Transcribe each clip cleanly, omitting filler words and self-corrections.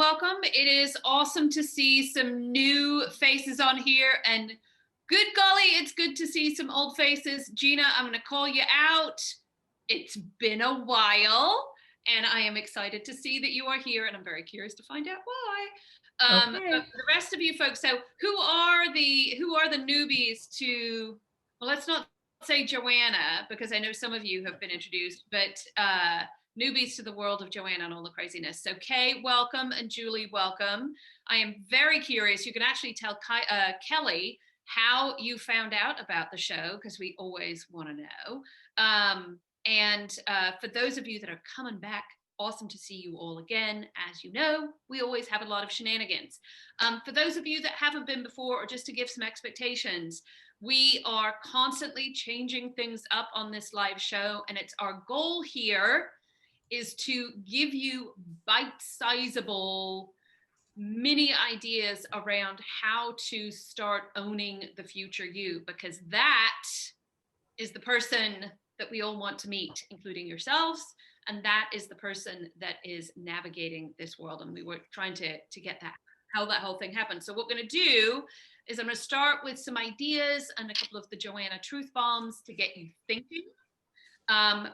welcome. It is awesome to see some new faces on here, and good golly, it's good to see some old faces. Gina, I'm going to call you out. It's been a while, and I am excited to see that you are here, and I'm very curious to find out why. But Okay. for the rest of you folks, so who are the newbies to? Well, let's not say Joanna, because I know some of you have been introduced, but newbies to the world of Joanna and all the craziness. So Kay, welcome, and Julie, welcome. I am very curious. You can actually tell Kelly how you found out about the show, because we always want to know. And for those of you that are coming back, awesome to see you all again. As you know, we always have a lot of shenanigans. For those of you that haven't been before, or just to give some expectations, we are constantly changing things up on this live show, and it's our goal here is to give you bite-sizable mini ideas around how to start owning the future you, because that is the person that we all want to meet, including yourselves. And that is the person that is navigating this world. And we were trying to get that, how that whole thing happened. So what we're going to do is I'm going to start with some ideas and a couple of the Joanna truth bombs to get you thinking.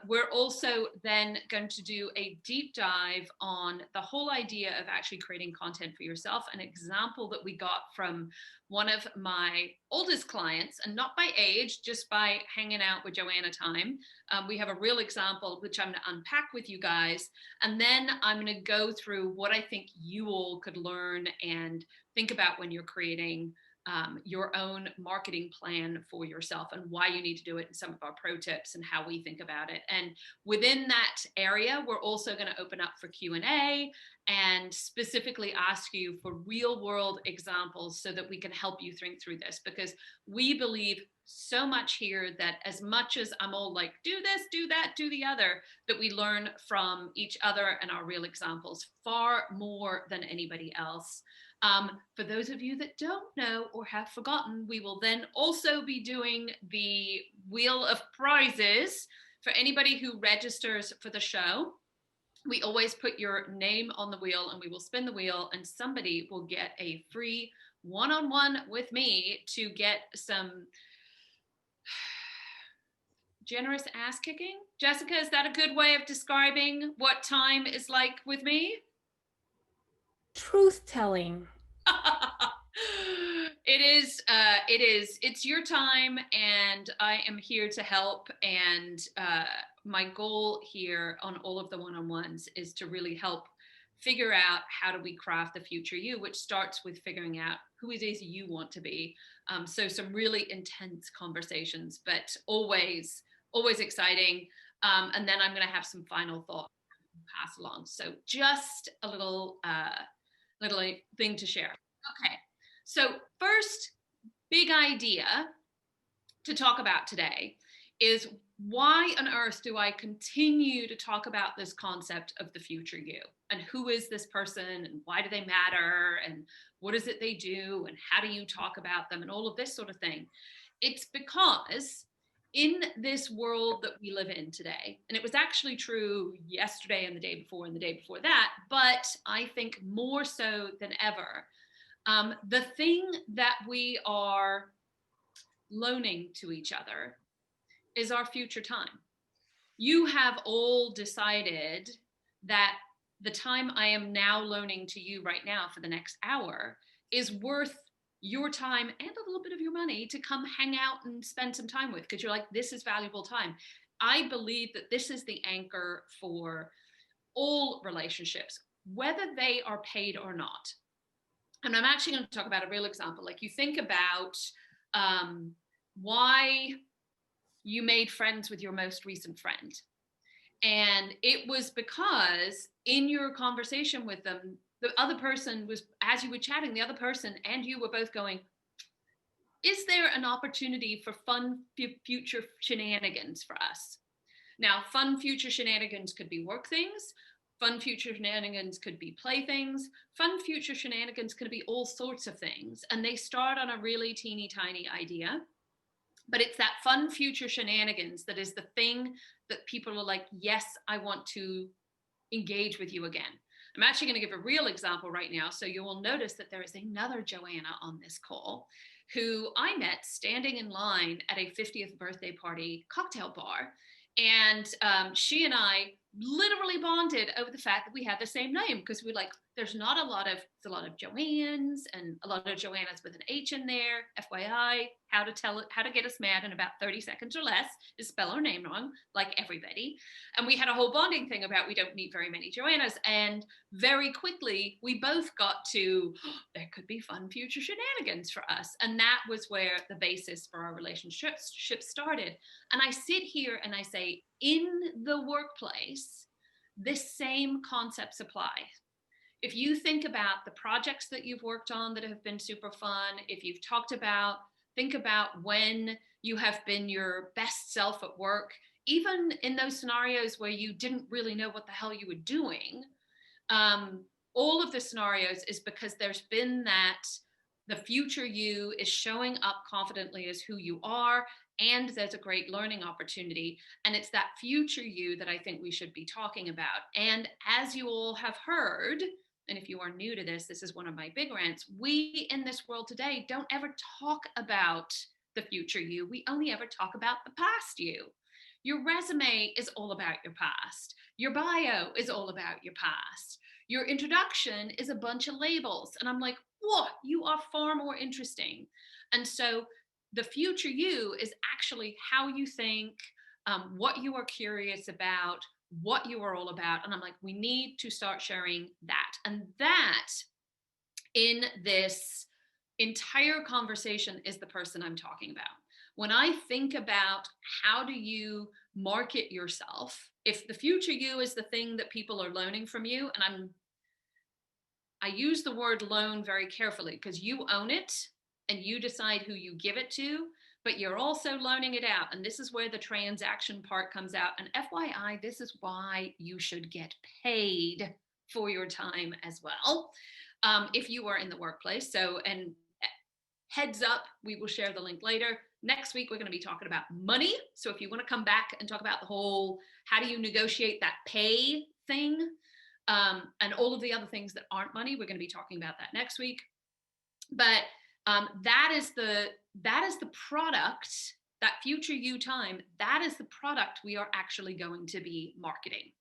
We're also then going to do a deep dive on the whole idea of actually creating content for yourself. An example that we got from one of my oldest clients, and not by age, just by hanging out with Joanna time. We have a real example, which I'm going to unpack with you guys. And then I'm going to go through what I think you all could learn and think about when you're creating your own marketing plan for yourself, and why you need to do it, and some of our pro tips and how we think about it. And within that area, we're also going to open up for Q&A and specifically ask you for real world examples so that we can help you think through this, because we believe so much here that as much as I'm all like, do this, do that, do the other, that we learn from each other and our real examples far more than anybody else. For those of you that don't know or have forgotten, we will then also be doing the Wheel of Prizes for anybody who registers for the show. We always put your name on the wheel, and we will spin the wheel, and somebody will get a free one-on-one with me to get some generous ass kicking. Jessica, is that a good way of describing what time is like with me? Truth telling. It's your time, and I am here to help. And my goal here on all of the one-on-ones is to really help figure out how do we craft the future you, which starts with figuring out who it is you want to be. So some really intense conversations, but always exciting. And then I'm going to have some final thoughts pass along. So just a little thing to share. Okay, so first big idea to talk about today is, why on earth do I continue to talk about this concept of the future you? And who is this person, and why do they matter, and what is it they do, and how do you talk about them, and all of this sort of thing? It's because in this world that we live in today, and it was actually true yesterday and the day before and the day before that, but I think more so than ever, the thing that we are loaning to each other is our future time. You have all decided that the time I am now loaning to you right now for the next hour is worth your time and a little bit of your money to come hang out and spend some time with, because you're like, this is valuable time. I believe that this is the anchor for all relationships, whether they are paid or not. And I'm actually going to talk about a real example. Like, you think about why you made friends with your most recent friend. And it was because in your conversation with them, the other person was, as you were chatting, the other person and you were both going, is there an opportunity for fun future shenanigans for us? Now, fun future shenanigans could be work things. Fun future shenanigans could be playthings. Fun future shenanigans could be all sorts of things. And they start on a really teeny tiny idea. But it's that fun future shenanigans that is the thing that people are like, yes, I want to engage with you again. I'm actually going to give a real example right now. So you will notice that there is another Joanna on this call who I met standing in line at a 50th birthday party cocktail bar. And she and I literally bonded over the fact that we had the same name, because we're like, there's a lot of Joannes and a lot of Joannas with an H in there. FYI, how to get us mad in about 30 seconds or less is spell our name wrong, like everybody. And we had a whole bonding thing about we don't meet very many Joannas. And very quickly, we both got to, oh, there could be fun future shenanigans for us. And that was where the basis for our relationship started. And I sit here and I say, in the workplace, this same concepts apply. If you think about the projects that you've worked on that have been super fun, if you've think about when you have been your best self at work, even in those scenarios where you didn't really know what the hell you were doing, all of the scenarios is because there's been the future you is showing up confidently as who you are, and there's a great learning opportunity. And it's that future you that I think we should be talking about. And as you all have heard, and if you are new to this, this is one of my big rants, we in this world today don't ever talk about the future you. We only ever talk about the past you. Your resume is all about your past. Your bio is all about your past. Your introduction is a bunch of labels. And I'm like, whoa, you are far more interesting. And so the future you is actually how you think, what you are curious about, what you are all about. And I'm like, we need to start sharing that. And that in this entire conversation is the person I'm talking about. When I think about how do you market yourself, if the future you is the thing that people are loaning from you, and I use the word loan very carefully because you own it and you decide who you give it to, but you're also loaning it out. And this is where the transaction part comes out. And FYI, this is why you should get paid for your time as well, if you are in the workplace. So, and heads up, we will share the link later. Next week, we're going to be talking about money. So if you want to come back and talk about the whole, how do you negotiate that pay thing, and all of the other things that aren't money, we're going to be talking about that next week. But that is the product, that future you time, that is the product we are actually going to be marketing.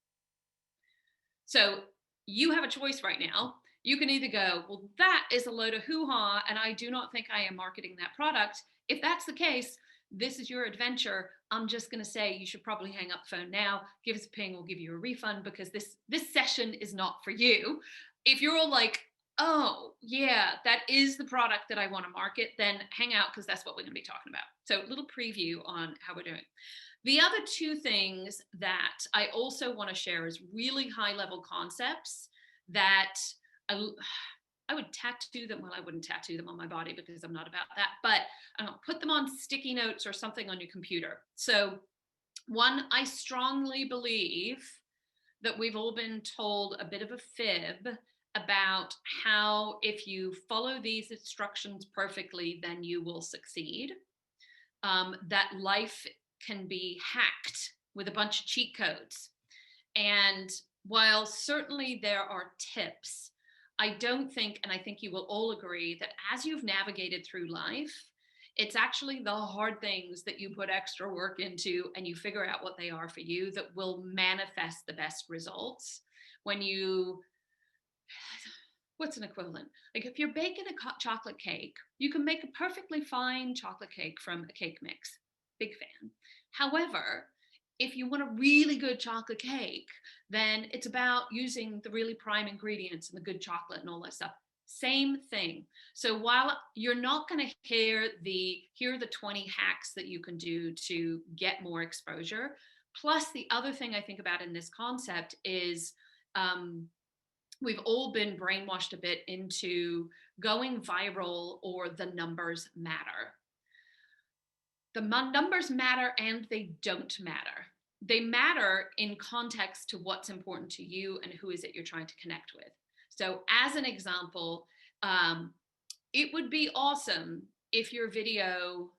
So you have a choice right now. You can either go, well, that is a load of hoo-ha, and I do not think I am marketing that product. If that's the case, this is your adventure. I'm just going to say you should probably hang up the phone now, give us a ping, we'll give you a refund, because this session is not for you. If you're all like, oh, yeah, that is the product that I want to market, then hang out, because that's what we're going to be talking about. So a little preview on how we're doing. The other two things that I also want to share is really high-level concepts that I would tattoo them. Well, I wouldn't tattoo them on my body because I'm not about that, but I'll put them on sticky notes or something on your computer. So one, I strongly believe that we've all been told a bit of a fib about how if you follow these instructions perfectly, then you will succeed. That life can be hacked with a bunch of cheat codes. And while certainly there are tips, I don't think, and I think you will all agree, that as you've navigated through life, it's actually the hard things that you put extra work into and you figure out what they are for you that will manifest the best results. When you, what's an equivalent? Like if you're baking a chocolate cake, you can make a perfectly fine chocolate cake from a cake mix. Big fan. However, if you want a really good chocolate cake, then it's about using the really prime ingredients and the good chocolate and all that stuff. Same thing. So while you're not going to hear the 20 hacks that you can do to get more exposure, plus the other thing I think about in this concept is we've all been brainwashed a bit into going viral, or the numbers matter. The numbers matter and they don't matter. They matter in context to what's important to you and who is it you're trying to connect with. So as an example, it would be awesome if your video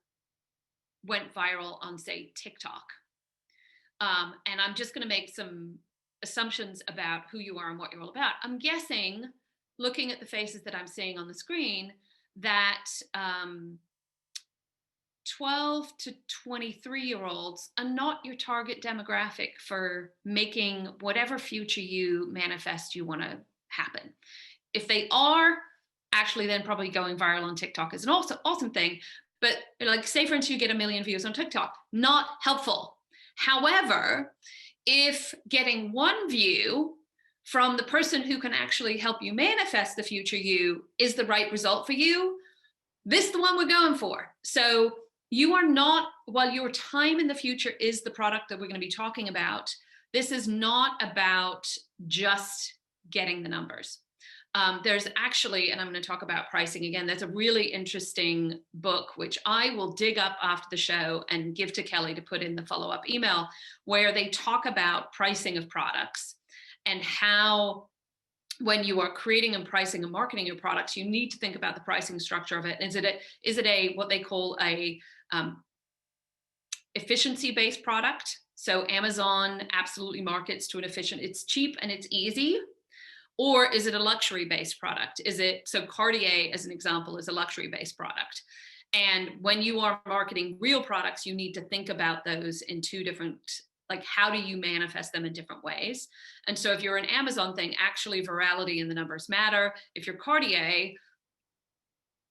went viral on, say, TikTok. And I'm just going to make some assumptions about who you are and what you're all about. I'm guessing, looking at the faces that I'm seeing on the screen, that 12 to 23-year-olds are not your target demographic for making whatever future you manifest you want to happen. If they are, actually then probably going viral on TikTok is an awesome thing. But like, say for instance, you get 1 million views on TikTok, not helpful. However, if getting one view from the person who can actually help you manifest the future you is the right result for you, this is the one we're going for. So you are not, while your time in the future is the product that we're going to be talking about, this is not about just getting the numbers. There's actually, and I'm going to talk about pricing again, there's a really interesting book, which I will dig up after the show and give to Kelly to put in the follow-up email, where they talk about pricing of products and how when you are creating and pricing and marketing your products, you need to think about the pricing structure of it. Is it a what they call a efficiency-based product? So Amazon absolutely markets to an efficient, it's cheap and it's easy. Or is it a luxury-based product? So Cartier, as an example, is a luxury-based product. And when you are marketing real products, you need to think about those in two different, like, how do you manifest them in different ways? And so if you're an Amazon thing, actually virality and the numbers matter. If you're Cartier,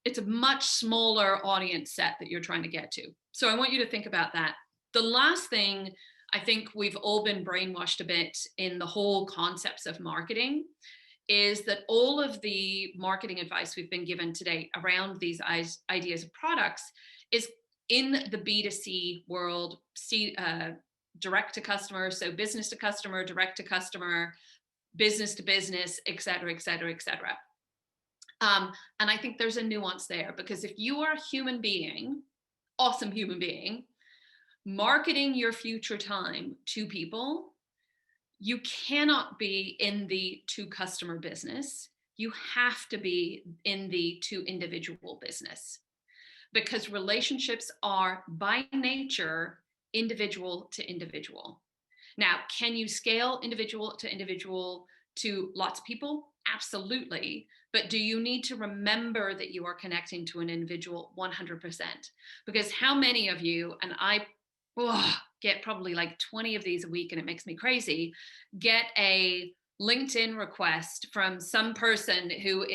it's a much smaller audience set that you're trying to get to. So I want you to think about that. The last thing, I think we've all been brainwashed a bit in the whole concepts of marketing, is that all of the marketing advice we've been given today around these ideas of products is in the B2C world, direct to customer, so business to customer, direct to customer, business to business, et cetera, et cetera, et cetera. And I think there's a nuance there, because if you are a human being, awesome human being, marketing your future time to people, you cannot be in the to customer business. You have to be in the to individual business, because relationships are by nature individual to individual. Now, can you scale individual to lots of people? Absolutely. But do you need to remember that you are connecting to an individual 100%? Because how many of you, and I get probably like 20 of these a week and it makes me crazy, get a LinkedIn request from some person who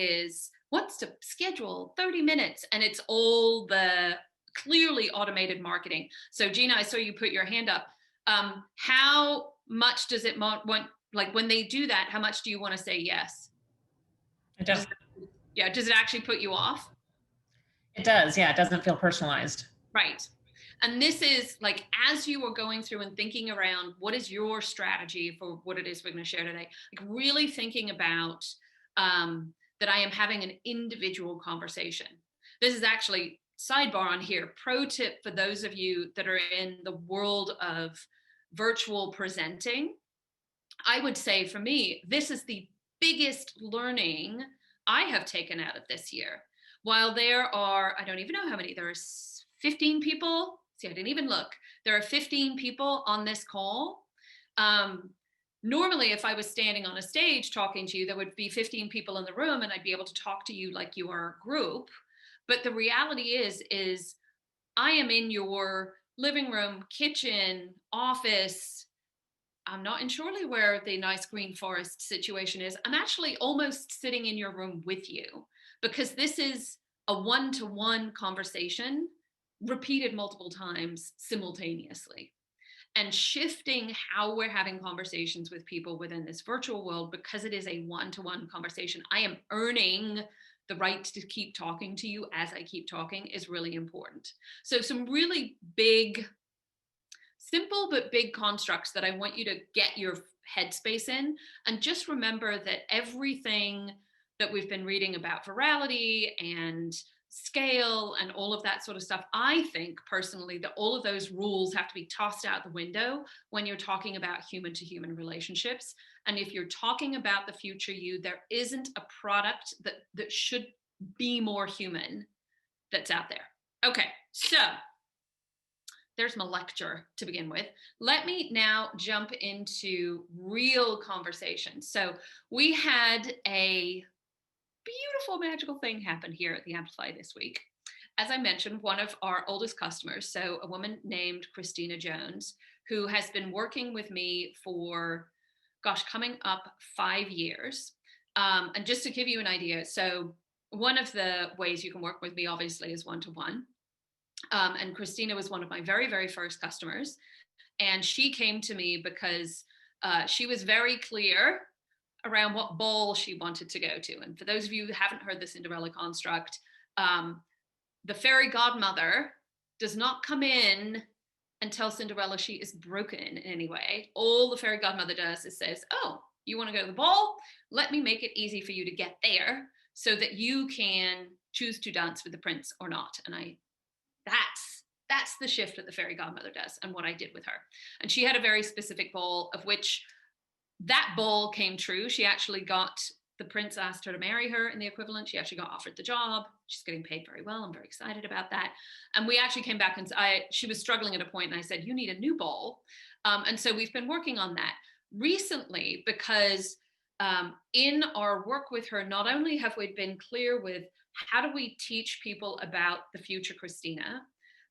wants to schedule 30 minutes, and it's all the clearly automated marketing. So Gina, I saw you put your hand up. How much does it want, like when they do that, how much do you want to say yes? It does. Does it actually put you off? It does, yeah. It doesn't feel personalized. Right. And this is like, as you are going through and thinking around what is your strategy for what it is we're going to share today, like really thinking about that I am having an individual conversation. This is actually, sidebar on here, pro tip for those of you that are in the world of virtual presenting. I would say for me, this is the biggest learning I have taken out of this year. While there are, I don't even know how many, there are 15 people. See, I didn't even look. There are 15 people on this call. Normally, if I was standing on a stage talking to you, there would be 15 people in the room and I'd be able to talk to you like you are a group. But the reality is I am in your living room, kitchen, office. I'm not in Shirley where the nice green forest situation is. I'm actually almost sitting in your room with you, because this is a one-to-one conversation repeated multiple times simultaneously, and shifting how we're having conversations with people within this virtual world, because it is a one-to-one conversation. I am earning the right to keep talking to you as I keep talking is really important. So some really big, simple but big constructs that I want you to get your headspace in. And just remember that everything that we've been reading about virality and scale and all of that sort of stuff, I think personally that all of those rules have to be tossed out the window when you're talking about human to human relationships. And if you're talking about the future you, there isn't a product that should be more human that's out there. Okay, so there's my lecture to begin with. Let me now jump into real conversation. So we had a beautiful, magical thing happen here at the Amplify this week. As I mentioned, one of our oldest customers, so a woman named Christina Jones, who has been working with me for, gosh, coming up 5 years. And just to give you an idea, so one of the ways you can work with me, obviously, is one-to-one. And Christina was one of my very, very first customers. And she came to me because she was very clear around what ball she wanted to go to. And for those of you who haven't heard the Cinderella construct, the fairy godmother does not come in and tell Cinderella she is broken in any way. All the fairy godmother does is says, oh, you want to go to the ball? Let me make it easy for you to get there so that you can choose to dance with the prince or not. And that's the shift that the fairy godmother does and what I did with her. And she had a very specific ball of which that ball came true. She actually got, the prince asked her to marry her in the equivalent. She actually got offered the job. She's getting paid very well. I'm very excited about that. And we actually came back and she was struggling at a point and I said, you need a new ball. And so we've been working on that recently because in our work with her, not only have we been clear with how do we teach people about the future Christina,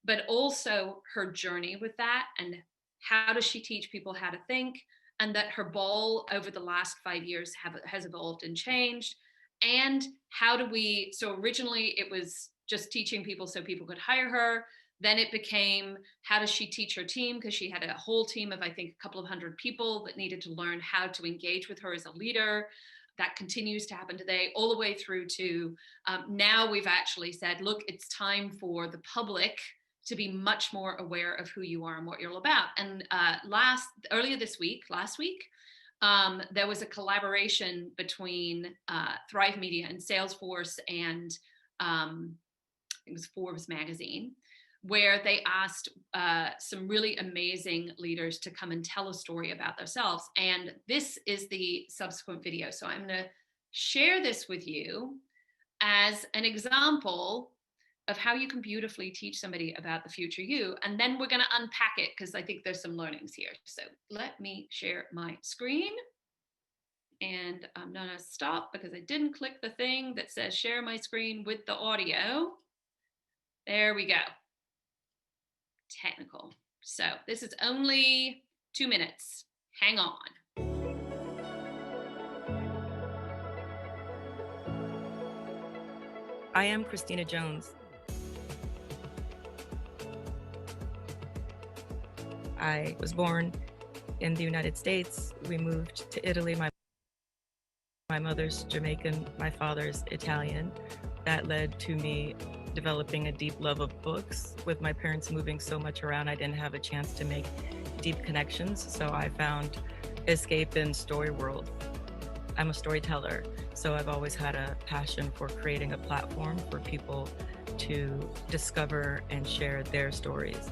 but also her journey with that and how does she teach people how to think, and that her ball over the last 5 years has evolved and changed. And how do we, so originally it was just teaching people so people could hire her. Then it became, how does she teach her team? Because she had a whole team of, I think, a couple of hundred people that needed to learn how to engage with her as a leader. That continues to happen today, all the way through to now we've actually said, look, it's time for the public to be much more aware of who you are and what you're all about. And last week, there was a collaboration between Thrive Media and Salesforce and it was Forbes magazine, where they asked some really amazing leaders to come and tell a story about themselves. And this is the subsequent video. So I'm going to share this with you as an example of how you can beautifully teach somebody about the future you. And then we're going to unpack it because I think there's some learnings here. So let me share my screen. And I'm going to stop because I didn't click the thing that says share my screen with the audio. There we go. Technical. So this is only 2 minutes. Hang on. I am Christina Jones. I was born in the United States. We moved to Italy. My mother's Jamaican, my father's Italian. That led to me developing a deep love of books. With my parents moving so much around, I didn't have a chance to make deep connections, so I found escape in story world. I'm a storyteller, so I've always had a passion for creating a platform for people to discover and share their stories.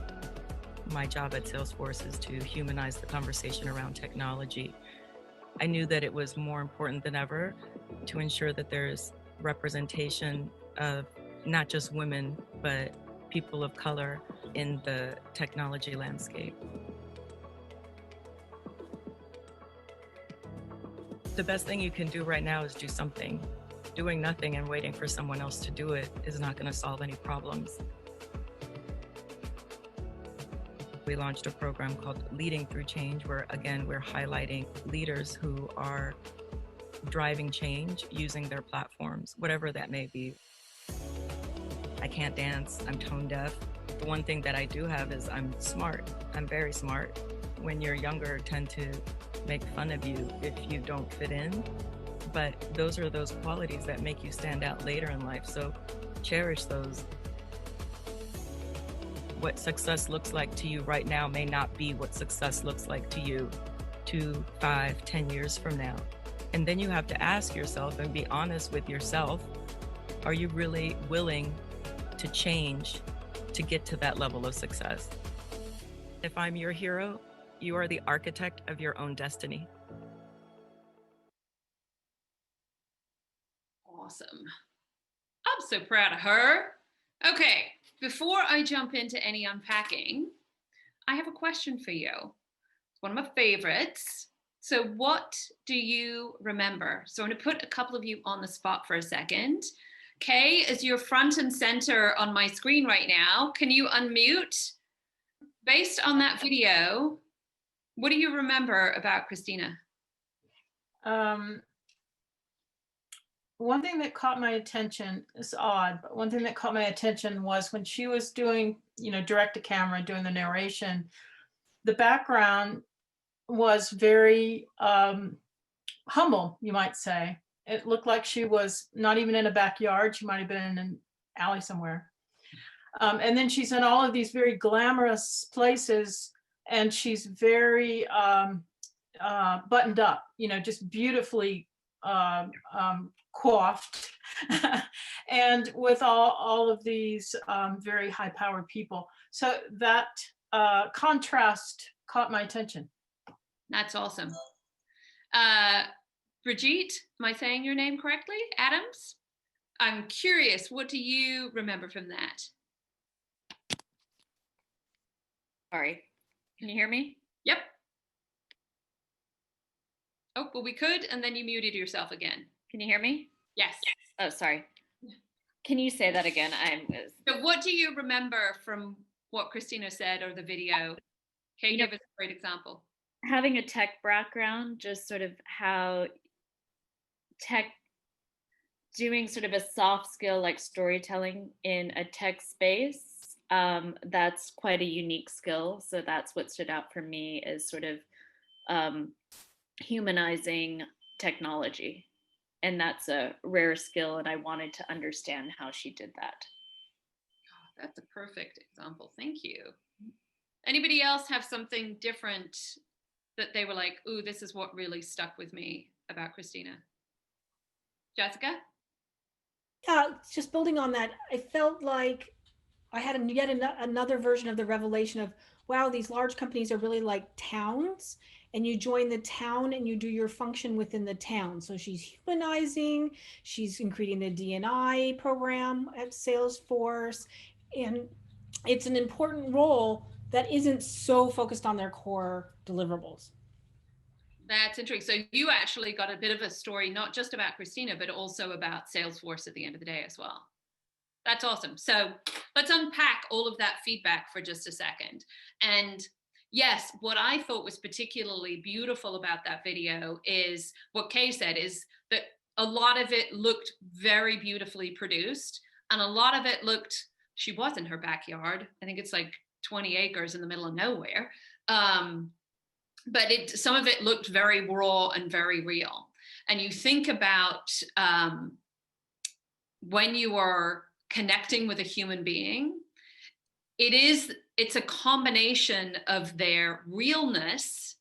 My job at Salesforce is to humanize the conversation around technology. I knew that it was more important than ever to ensure that there's representation of not just women, but people of color in the technology landscape. The best thing you can do right now is do something. Doing nothing and waiting for someone else to do it is not going to solve any problems. We launched a program called Leading Through Change, where again, we're highlighting leaders who are driving change using their platforms, whatever that may be. I can't dance, I'm tone deaf. The one thing that I do have is I'm smart. I'm very smart. When you're younger, tend to make fun of you if you don't fit in. But those are those qualities that make you stand out later in life. So cherish those. What success looks like to you right now may not be what success looks like to you 2, 5, 10 years from now. And then you have to ask yourself and be honest with yourself, are you really willing to change to get to that level of success? If I'm your hero, you are the architect of your own destiny. Awesome. I'm so proud of her. Okay, before I jump into any unpacking, I have a question for you. It's one of my favorites. So, what do you remember? So, I'm going to put a couple of you on the spot for a second. Kay, is you're front and center on my screen right now. Can you unmute? Based on that video, what do you remember about Christina? One thing that caught my attention is odd, but one thing that caught my attention was when she was doing, direct to camera, doing the narration, the background was very humble, you might say. It looked like she was not even in a backyard. She might have been in an alley somewhere. And then she's in all of these very glamorous places, and she's very buttoned up, just beautifully coiffed, and with all of these very high-powered people. So that contrast caught my attention. That's awesome. Brigitte, am I saying your name correctly? Adams? I'm curious, what do you remember from that? Sorry, can you hear me? Yep. Oh, well, we could, and then you muted yourself again. Can you hear me? Yes. Oh, sorry. Can you say that again? So what do you remember from what Christina said or the video? Okay, give us a great example. Having a tech background, just sort of how tech, doing sort of a soft skill like storytelling in a tech space, that's quite a unique skill. So that's what stood out for me, is sort of humanizing technology. And that's a rare skill, and I wanted to understand how she did that. Oh, that's a perfect example. Thank you. Anybody else have something different that they were like, ooh, this is what really stuck with me about Christina? Jessica? Just building on that, I felt like I had yet another version of the revelation of, wow, these large companies are really like towns, and you join the town and you do your function within the town. So she's humanizing, she's creating the D&I program at Salesforce, and it's an important role that isn't so focused on their core deliverables. That's interesting. So you actually got a bit of a story, not just about Christina, but also about Salesforce at the end of the day as well. That's awesome. So let's unpack all of that feedback for just a second. And yes, what I thought was particularly beautiful about that video is what Kay said, is that a lot of it looked very beautifully produced, and a lot of it looked, she was in her backyard. I think it's like 20 acres in the middle of nowhere. But some of it looked very raw and very real. And you think about when you are connecting with a human being, it's a combination of their realness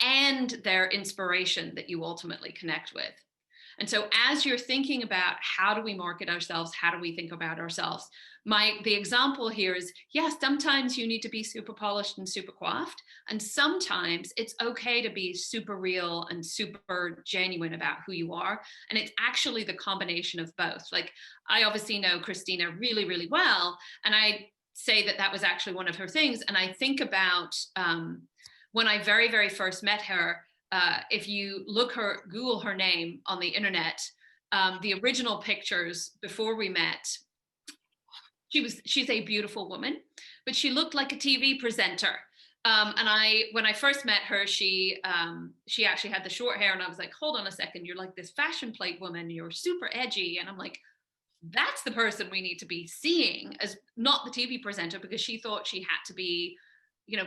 and their inspiration that you ultimately connect with. And so as you're thinking about how do we market ourselves, how do we think about ourselves, the example here is, yes, sometimes you need to be super polished and super coiffed, and sometimes it's okay to be super real and super genuine about who you are. And it's actually the combination of both. Like, I obviously know Christina really, really well, and I say that was actually one of her things. And I think about when I very, very first met her, if you Google her name on the internet, the original pictures before we met, she's a beautiful woman, but she looked like a TV presenter. And when I first met her, she actually had the short hair, and I was like, hold on a second, you're like this fashion plate woman, you're super edgy. And I'm like, that's the person we need to be seeing, as not the TV presenter, because she thought she had to be,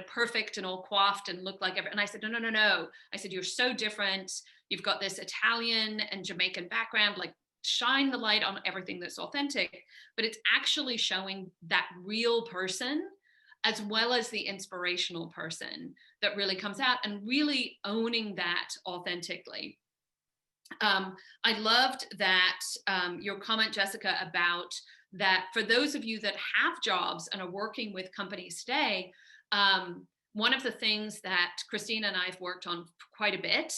perfect and all coiffed and look like and I said, no. I said, you're so different. You've got this Italian and Jamaican background, like shine the light on everything that's authentic, but it's actually showing that real person as well as the inspirational person that really comes out, and really owning that authentically. I loved that your comment, Jessica, about that for those of you that have jobs and are working with companies today, one of the things that Christina and I have worked on quite a bit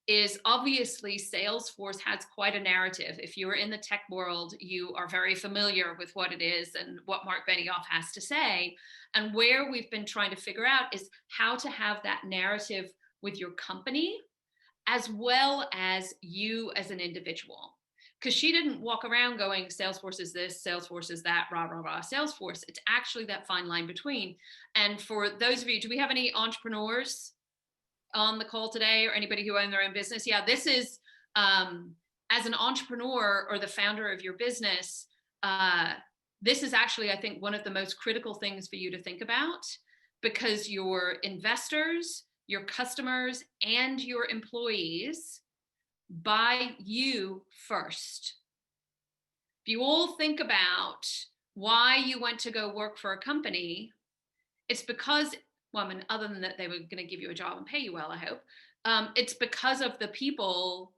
is obviously Salesforce has quite a narrative. If you're in the tech world, you are very familiar with what it is and what Mark Benioff has to say. And where we've been trying to figure out is how to have that narrative with your company as well as you as an individual. Because she didn't walk around going, Salesforce is this, Salesforce is that, rah, rah, rah, Salesforce. It's actually that fine line between. And for those of you, do we have any entrepreneurs on the call today, or anybody who owns their own business? Yeah, this is, as an entrepreneur or the founder of your business, this is actually, I think, one of the most critical things for you to think about, because your investors, your customers, and your employees buy you first. If you all think about why you went to go work for a company, it's because, well, I mean, other than that they were going to give you a job and pay you well, I hope, it's because of the people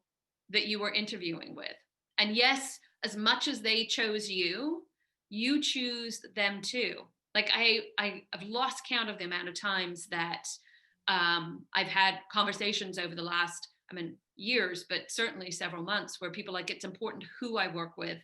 that you were interviewing with. And yes, as much as they chose you, you choose them too. Like I've lost count of the amount of times that I've had conversations over the last, years, but certainly several months, where people like, it's important who I work with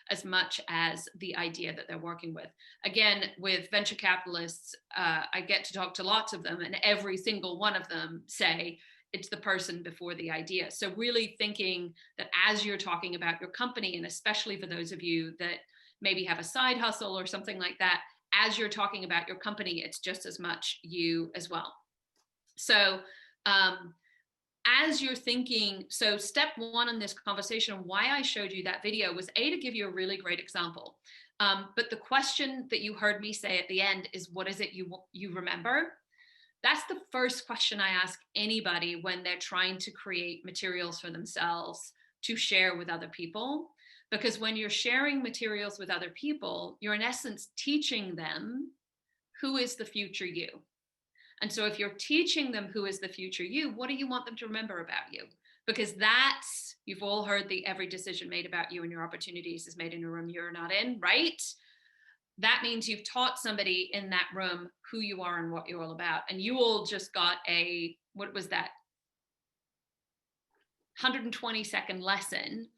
as much as the idea that they're working with. Again, with venture capitalists, I get to talk to lots of them, and every single one of them say it's the person before the idea. So really thinking that as you're talking about your company, and especially for those of you that maybe have a side hustle or something like that, as you're talking about your company, it's just as much you as well. So as you're thinking, so step one in this conversation, why I showed you that video was to give you a really great example. But the question that you heard me say at the end is, what is it you remember? That's the first question I ask anybody when they're trying to create materials for themselves to share with other people. Because when you're sharing materials with other people, you're in essence teaching them who is the future you. And so if you're teaching them who is the future you, what do you want them to remember about you? Because that's, you've all heard the every decision made about you and your opportunities is made in a room you're not in, right? That means you've taught somebody in that room who you are and what you're all about. And you all just got a, what was that? 120-second lesson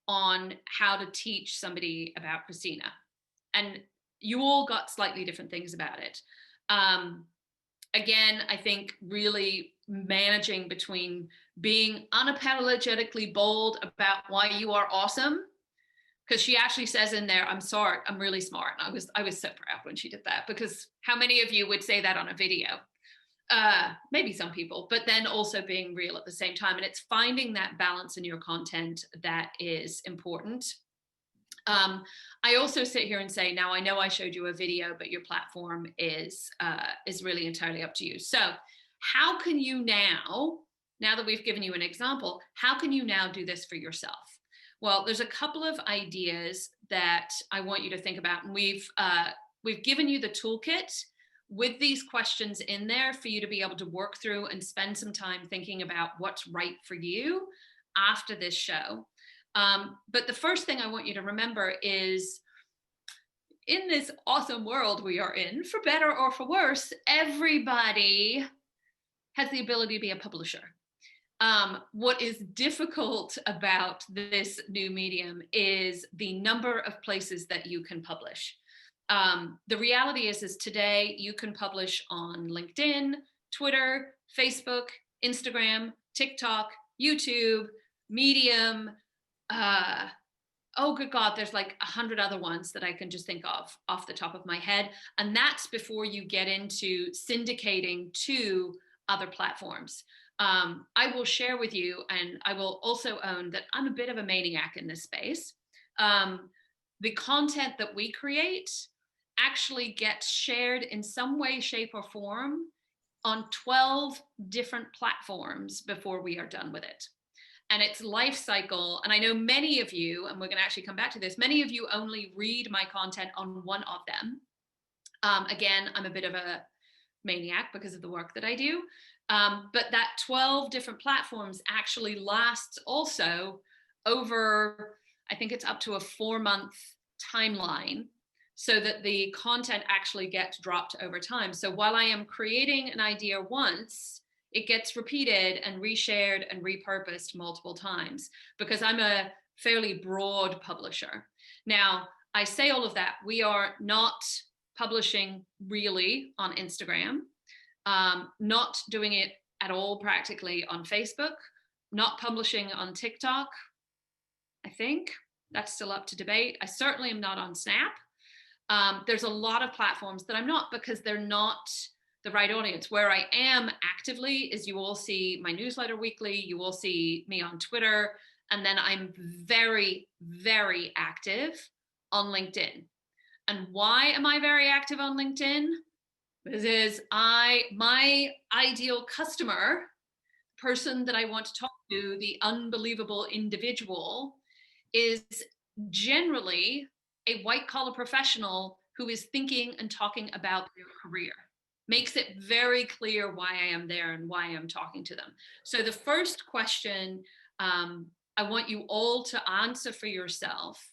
on how to teach somebody about Christina. And you all got slightly different things about it. Again, I think really managing between being unapologetically bold about why you are awesome, because she actually says in there, I'm sorry, I'm really smart. And I was so proud when she did that, because how many of you would say that on a video? Maybe some people, but then also being real at the same time. And it's finding that balance in your content that is important. I also sit here and say, now I know I showed you a video, but your platform is really entirely up to you. So how can you now that we've given you an example, how can you now do this for yourself? Well, there's a couple of ideas that I want you to think about. And we've given you the toolkit with these questions in there for you to be able to work through and spend some time thinking about what's right for you after this show. But the first thing I want you to remember is, in this awesome world we are in, for better or for worse, everybody has the ability to be a publisher. What is difficult about this new medium is the number of places that you can publish. The reality is today you can publish on LinkedIn, Twitter, Facebook, Instagram, TikTok, YouTube, Medium, oh good God, there's like 100 other ones that I can just think of off the top of my head. And that's before you get into syndicating to other platforms. I will share with you, and I will also own that I'm a bit of a maniac in this space. The content that we create actually gets shared in some way, shape, or form on 12 different platforms before we are done with it. And its life cycle, and I know many of you, and we're going to actually come back to this, many of you only read my content on one of them. Again, I'm a bit of a maniac because of the work that I do. But that 12 different platforms actually lasts also over, I think it's up to a 4-month timeline, so that the content actually gets dropped over time. So while I am creating an idea once, it gets repeated and reshared and repurposed multiple times because I'm a fairly broad publisher. Now, I say all of that. We are not publishing really on Instagram, not doing it at all practically on Facebook, not publishing on TikTok. I think that's still up to debate. I certainly am not on Snap. There's a lot of platforms that I'm not because they're not the right audience. Where I am actively is you all see my newsletter weekly, you all see me on Twitter, and then I'm very, very active on LinkedIn. And why am I very active on LinkedIn? Because my ideal customer, person that I want to talk to, the unbelievable individual, is generally a white collar professional who is thinking and talking about their career. Makes it very clear why I am there and why I'm talking to them. So the first question I want you all to answer for yourself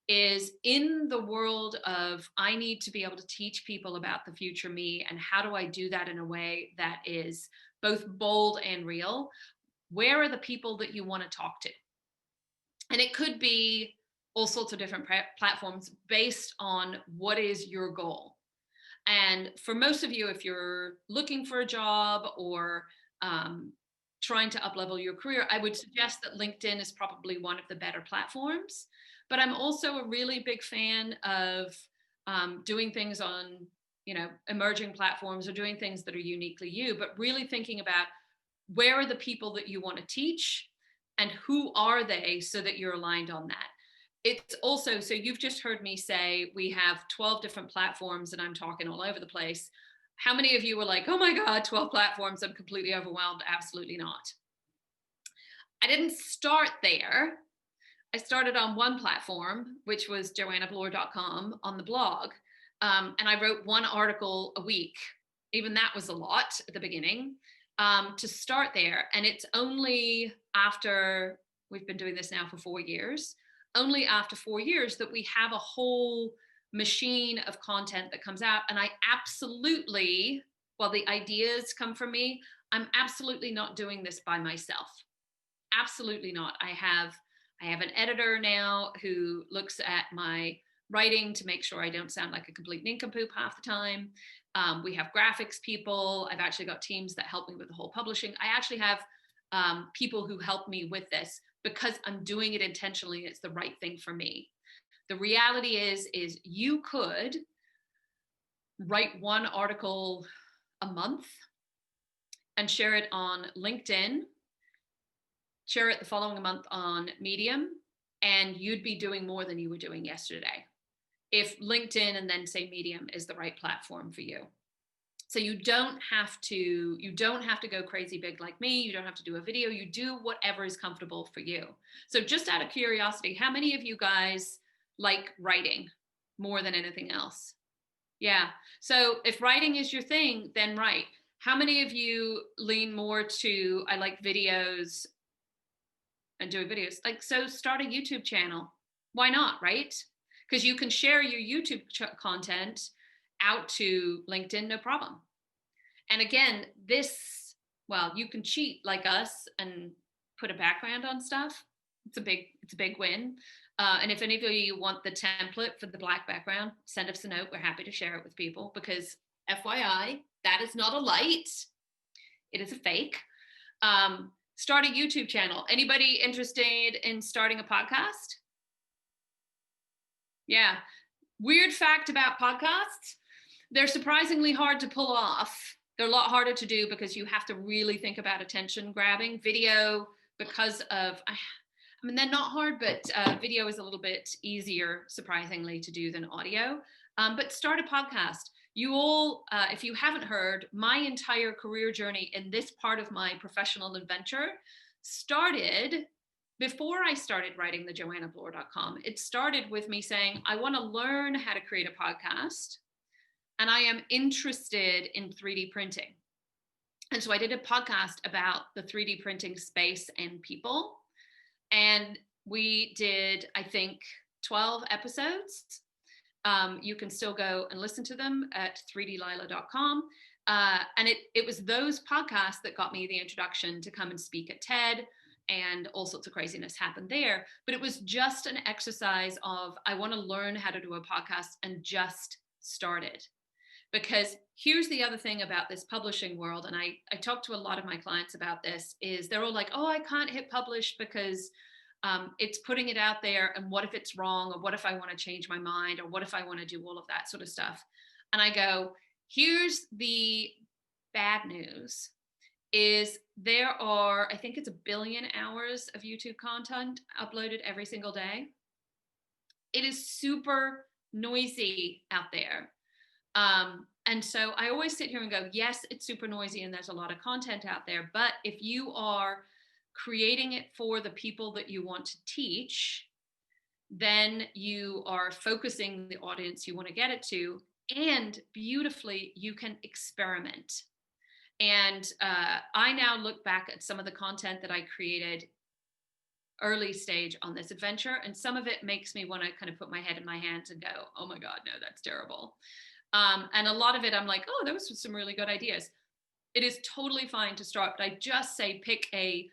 is, in the world of I need to be able to teach people about the future me, and how do I do that in a way that is both bold and real, where are the people that you want to talk to? And it could be all sorts of different platforms based on what is your goal. And for most of you, if you're looking for a job or trying to up-level your career, I would suggest that LinkedIn is probably one of the better platforms. But I'm also a really big fan of doing things on, emerging platforms, or doing things that are uniquely you, but really thinking about where are the people that you want to teach and who are they, so that you're aligned on that. It's also, so you've just heard me say we have 12 different platforms and I'm talking all over the place. How many of you were like, oh my God, 12 platforms, I'm completely overwhelmed? Absolutely not. I didn't start there. I started on one platform, which was JOANNA'S on the blog. And I wrote one article a week. Even that was a lot at the beginning to start there. And it's only after, we've been doing this now for 4 years, only after 4 years that we have a whole machine of content that comes out. And I absolutely, while the ideas come from me, I'm absolutely not doing this by myself. Absolutely not. I have an editor now who looks at my writing to make sure I don't sound like a complete nincompoop half the time. We have graphics people. I've actually got teams that help me with the whole publishing. I actually have people who help me with this because I'm doing it intentionally. It's the right thing for me. The reality is you could write one article a month and share it on LinkedIn, share it the following month on Medium, and you'd be doing more than you were doing yesterday, if LinkedIn and then say Medium is the right platform for you. So you don't have to go crazy big like me. You don't have to do a video. You do whatever is comfortable for you. So just out of curiosity, how many of you guys like writing more than anything else? Yeah. So if writing is your thing, then write. How many of you lean more to, I like videos and doing videos? Like, so start a YouTube channel. Why not, right? Because you can share your YouTube content out to LinkedIn, no problem. And again, you can cheat like us and put a background on stuff. It's a big win. And if any of you want the template for the black background, send us a note. We're happy to share it with people because FYI, that is not a light. It is a fake. Start a YouTube channel. Anybody interested in starting a podcast? Yeah. Weird fact about podcasts. They're surprisingly hard to pull off. They're a lot harder to do because you have to really think about attention grabbing. Video, because of, they're not hard, but video is a little bit easier, surprisingly, to do than audio. But start a podcast. You all, if you haven't heard, my entire career journey in this part of my professional adventure started before I started writing the JOANNA'S. It started with me saying, I want to learn how to create a podcast, and I am interested in 3D printing. And so I did a podcast about the 3D printing space and people. And we did, I think, 12 episodes. You can still go and listen to them at 3dlila.com. And it was those podcasts that got me the introduction to come and speak at TED, and all sorts of craziness happened there. But it was just an exercise of, I want to learn how to do a podcast, and just started. Because here's the other thing about this publishing world, and I talk to a lot of my clients about this, is they're all like, oh, I can't hit publish because it's putting it out there, and what if it's wrong, or what if I want to change my mind, or what if I want to do all of that sort of stuff. And I go, here's the bad news, is there are, I think it's 1 billion hours of YouTube content uploaded every single day. It is super noisy out there. And so I always sit here and go, yes, it's super noisy and there's a lot of content out there, but if you are creating it for the people that you want to teach, then you are focusing the audience you want to get it to, and beautifully, you can experiment. And I now look back at some of the content that I created early stage on this adventure, and some of it makes me want to kind of put my head in my hands and go, oh my God, no, that's terrible. And a lot of it, I'm like, oh, those were some really good ideas. It is totally fine to start, but I just say pick a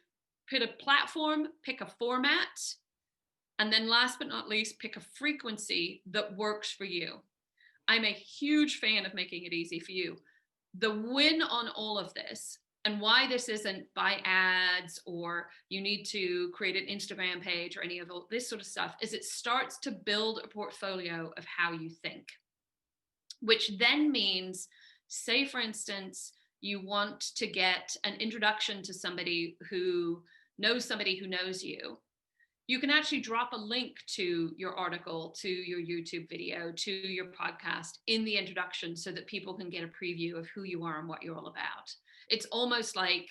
platform, pick a format, and then last but not least, pick a frequency that works for you. I'm a huge fan of making it easy for you. The win on all of this, and why this isn't buy ads or you need to create an Instagram page or any of all this sort of stuff, is it starts to build a portfolio of how you think, which then means, say, for instance, you want to get an introduction to somebody who knows you. You can actually drop a link to your article, to your YouTube video, to your podcast in the introduction, so that people can get a preview of who you are and what you're all about. It's almost like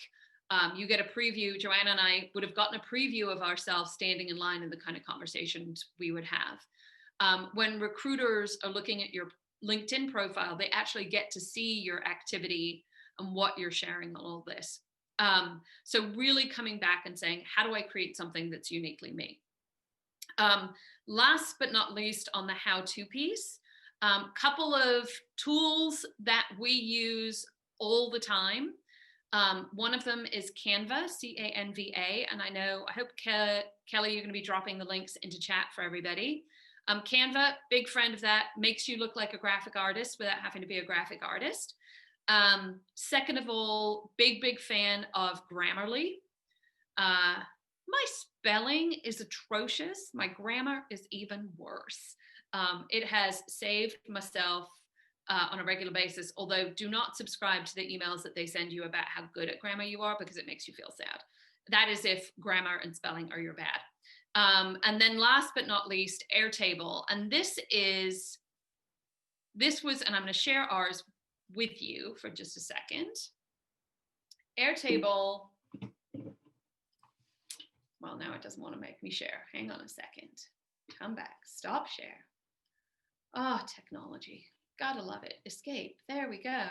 you get a preview. Joanna and I would have gotten a preview of ourselves standing in line and the kind of conversations we would have. When recruiters are looking at your LinkedIn profile, they actually get to see your activity and what you're sharing on all this. So really coming back and saying, how do I create something that's uniquely me? Last but not least, on the how-to piece, couple of tools that we use all the time. One of them is Canva, C-A-N-V-A, and I hope Kelly, you're going to be dropping the links into chat for everybody. Canva, big friend of that, makes you look like a graphic artist without having to be a graphic artist. Second of all, big fan of Grammarly. My spelling is atrocious. My grammar is even worse. It has saved myself on a regular basis, although do not subscribe to the emails that they send you about how good at grammar you are, because it makes you feel sad. That is if grammar and spelling are your bad. And then last but not least, Airtable. And this was, and I'm going to share ours with you for just a second. Airtable, well, now it doesn't want to make me share. Hang on a second. Come back. Stop share. Oh, technology. Gotta love it. Escape. There we go.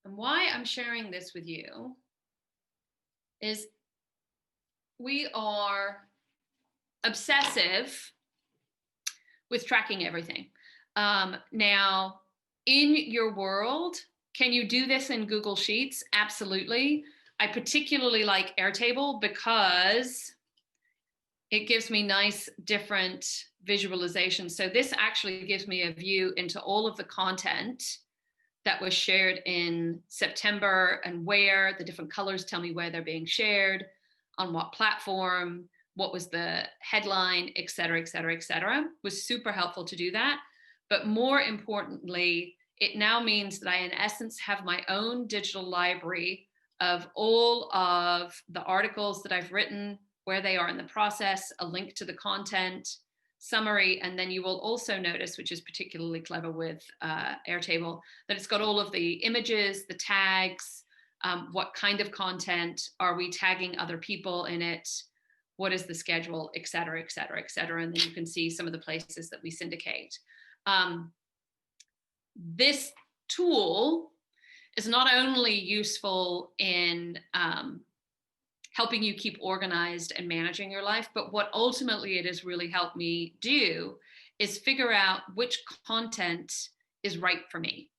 And why I'm sharing this with you is we are obsessive with tracking everything. Now, in your world, can you do this in Google Sheets? Absolutely. I particularly like Airtable because it gives me nice different visualizations. So this actually gives me a view into all of the content that was shared in September, and where the different colors tell me where they're being shared, on what platform, what was the headline, et cetera, et cetera, et cetera. It was super helpful to do that. But more importantly, it now means that I, in essence, have my own digital library of all of the articles that I've written, where they are in the process, a link to the content, summary, and then you will also notice, which is particularly clever with Airtable, that it's got all of the images, the tags, what kind of content, are we tagging other people in it, what is the schedule, et cetera, et cetera, et cetera. And then you can see some of the places that we syndicate. This tool is not only useful in helping you keep organized and managing your life, but what ultimately it has really helped me do is figure out which content is right for me.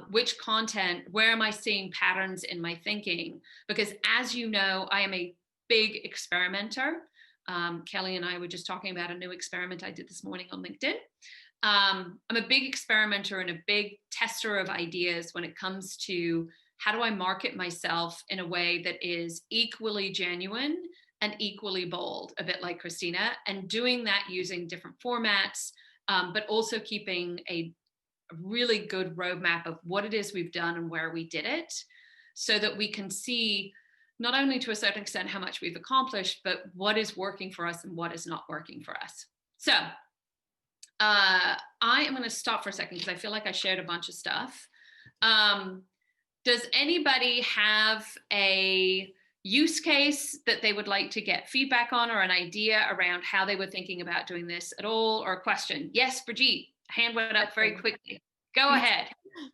which content, where am I seeing patterns in my thinking? Because as you know, I am a big experimenter. Kelly and I were just talking about a new experiment I did this morning on LinkedIn. I'm a big experimenter and a big tester of ideas when it comes to how do I market myself in a way that is equally genuine and equally bold, a bit like Christina, and doing that using different formats, but also keeping a really good roadmap of what it is we've done and where we did it, so that we can see not only to a certain extent how much we've accomplished, but what is working for us and what is not working for us. So I am going to stop for a second because I feel like I shared a bunch of stuff. Does anybody have a use case that they would like to get feedback on, or an idea around how they were thinking about doing this at all, or a question? Yes, Brigitte, hand went up very quickly. Go ahead.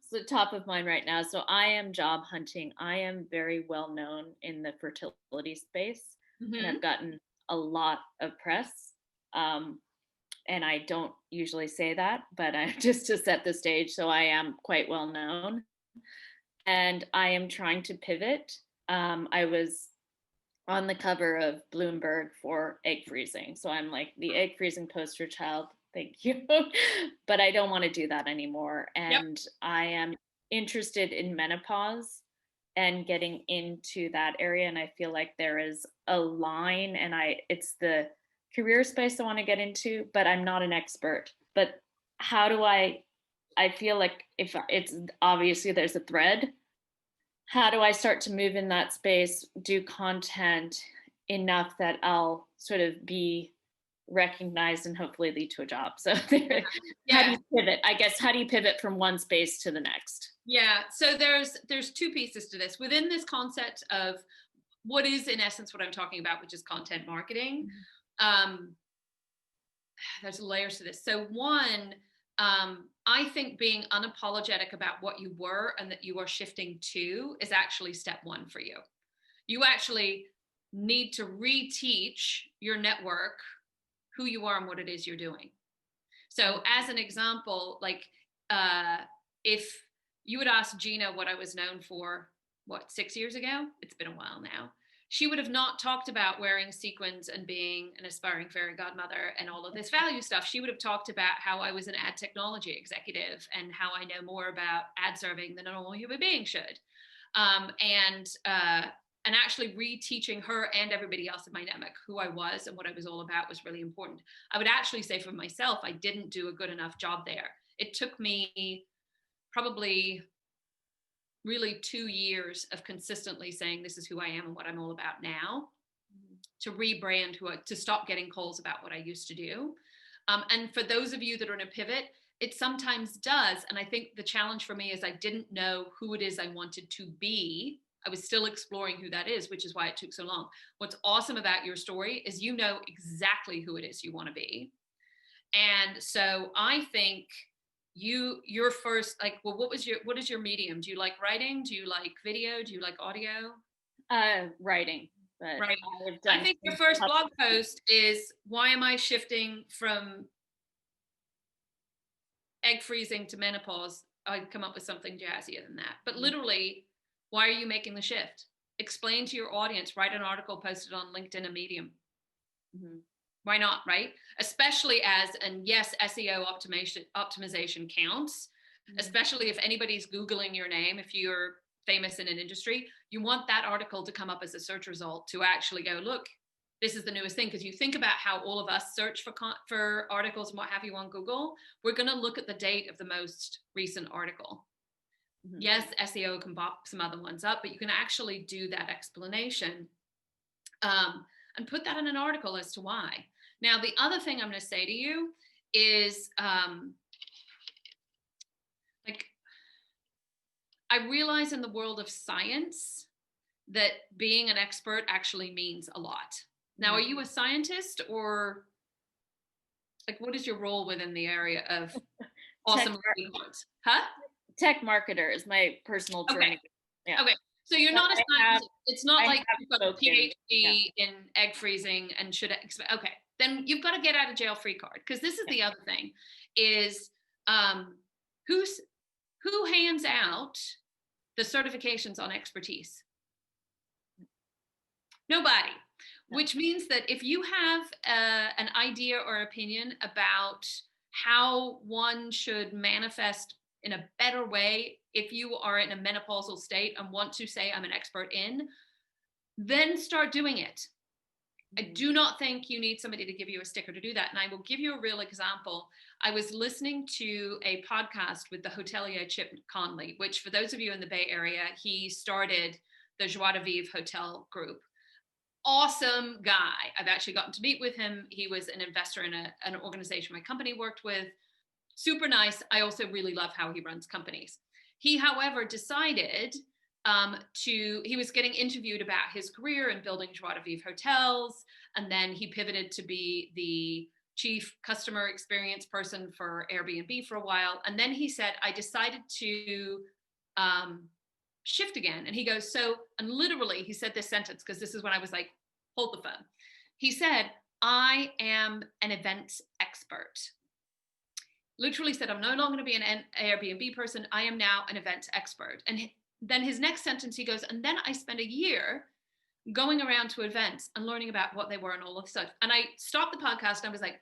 So top of mind right now. So I am job hunting. I am very well known in the fertility space, and I've gotten a lot of press. And I don't usually say that, but I just to set the stage. So I am quite well known, and I am trying to pivot. I was on the cover of Bloomberg for egg freezing. So I'm like the egg freezing poster child. Thank you. But I don't want to do that anymore. And I am interested in menopause and getting into that area. And I feel like there is a line, and it's the career space I want to get into, but I'm not an expert. But how do I feel like if it's obviously there's a thread, how do I start to move in that space, do content enough that I'll sort of be recognized and hopefully lead to a job? So how do you pivot? I guess, how do you pivot from one space to the next? Yeah, so there's two pieces to this. Within this concept of what is in essence what I'm talking about, which is content marketing, there's layers to this. So one, I think being unapologetic about what you were and that you are shifting to is actually step one for you. You actually need to reteach your network who you are and what it is you're doing. So as an example, like if you would ask Gina what I was known for, 6 years ago? It's been a while now. She would have not talked about wearing sequins and being an aspiring fairy godmother and all of this value stuff. She would have talked about how I was an ad technology executive and how I know more about ad serving than a normal human being should. And actually reteaching her and everybody else in my network who I was and what I was all about was really important. I would actually say for myself, I didn't do a good enough job there. It took me probably really 2 years of consistently saying this is who I am and what I'm all about now, to rebrand, to stop getting calls about what I used to do. And for those of you that are in a pivot, it sometimes does. And I think the challenge for me is I didn't know who it is I wanted to be. I was still exploring who that is, which is why it took so long. What's awesome about your story is you know exactly who it is you want to be. And so I think your first, like, well, what is your medium? Do you like writing? Do you like video? Do you like audio? Writing. But right. I think your first blog post is, why am I shifting from egg freezing to menopause? I'd come up with something jazzier than that. But literally, why are you making the shift? Explain to your audience, write an article, post it on LinkedIn and Medium. Why not, right? Especially and yes, SEO optimization counts, especially if anybody's Googling your name, if you're famous in an industry, you want that article to come up as a search result to actually go, look, this is the newest thing. Because you think about how all of us search for articles and what have you on Google, we're going to look at the date of the most recent article. Yes, SEO can pop some other ones up, but you can actually do that explanation and put that in an article as to why. Now, the other thing I'm going to say to you is, like, I realize in the world of science that being an expert actually means a lot. Now, are you a scientist, or like, what is your role within the area of awesome reports? Huh? Tech marketer is my personal journey. Okay. Yeah. Okay. So you're not a scientist. It's not like you've got a PhD in egg freezing and should expect. Okay. Then you've got to get out of jail free card, because this is the other thing is who Who hands out the certifications on expertise? Nobody. Which means that if you have an idea or opinion about how one should manifest in a better way, if you are in a menopausal state and want to say, I'm an expert in, then start doing it. I do not think you need somebody to give you a sticker to do that. And I will give you a real example. I was listening to a podcast with the hotelier Chip Conley, which for those of you in the Bay Area, he started the Joie de Vivre Hotel group. Awesome guy. I've actually gotten to meet with him. He was an investor in an organization my company worked with. Super nice. I also really love how he runs companies. He, however, decided he was getting interviewed about his career in building Joie de Vivre hotels. And then he pivoted to be the chief customer experience person for Airbnb for a while. And then he said, I decided to shift again. And he goes, and literally he said this sentence, because this is when I was like, hold the phone. He said, I am an events expert. Literally said, I'm no longer going to be an Airbnb person. I am now an events expert. And then his next sentence, he goes, and then I spent a year going around to events and learning about what they were and all of stuff. And I stopped the podcast and I was like,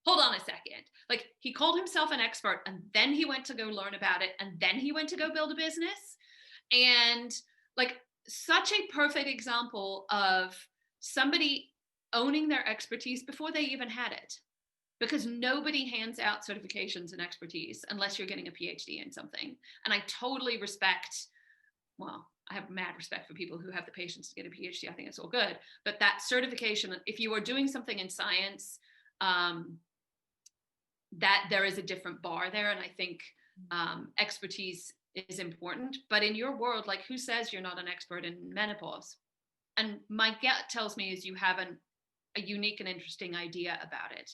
hold on a second. Like, he called himself an expert and then he went to go learn about it. And then he went to go build a business. And like, such a perfect example of somebody owning their expertise before they even had it. Because nobody hands out certifications and expertise unless you're getting a PhD in something. And I totally respect, well, I have mad respect for people who have the patience to get a PhD. I think it's all good. But that certification, if you are doing something in science, that there is a different bar there. And I think expertise is important. But in your world, like, who says you're not an expert in menopause? And my gut tells me is you have a unique and interesting idea about it.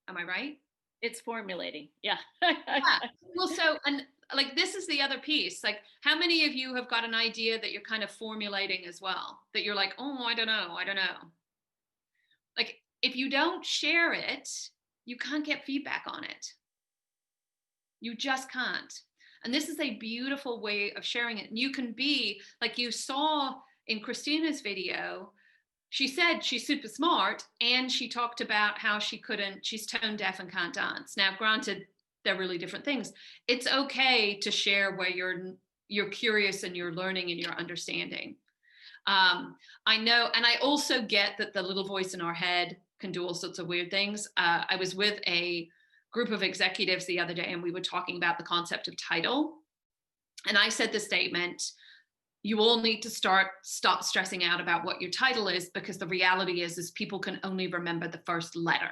Am I right? It's formulating. Yeah. Yeah. Well, and like, this is the other piece. Like, how many of you have got an idea that you're kind of formulating as well? That you're like, oh, I don't know. Like, if you don't share it, you can't get feedback on it. You just can't. And this is a beautiful way of sharing it. And you can be, like you saw in Christina's video, she said she's super smart, and she talked about how she's tone deaf and can't dance. Now, granted, they're really different things. It's okay to share where you're curious and you're learning and you're understanding. I know, and I also get that the little voice in our head can do all sorts of weird things. I was with a group of executives the other day, and we were talking about the concept of title. And I said the statement, you all need to stop stressing out about what your title is, because the reality is people can only remember the first letter.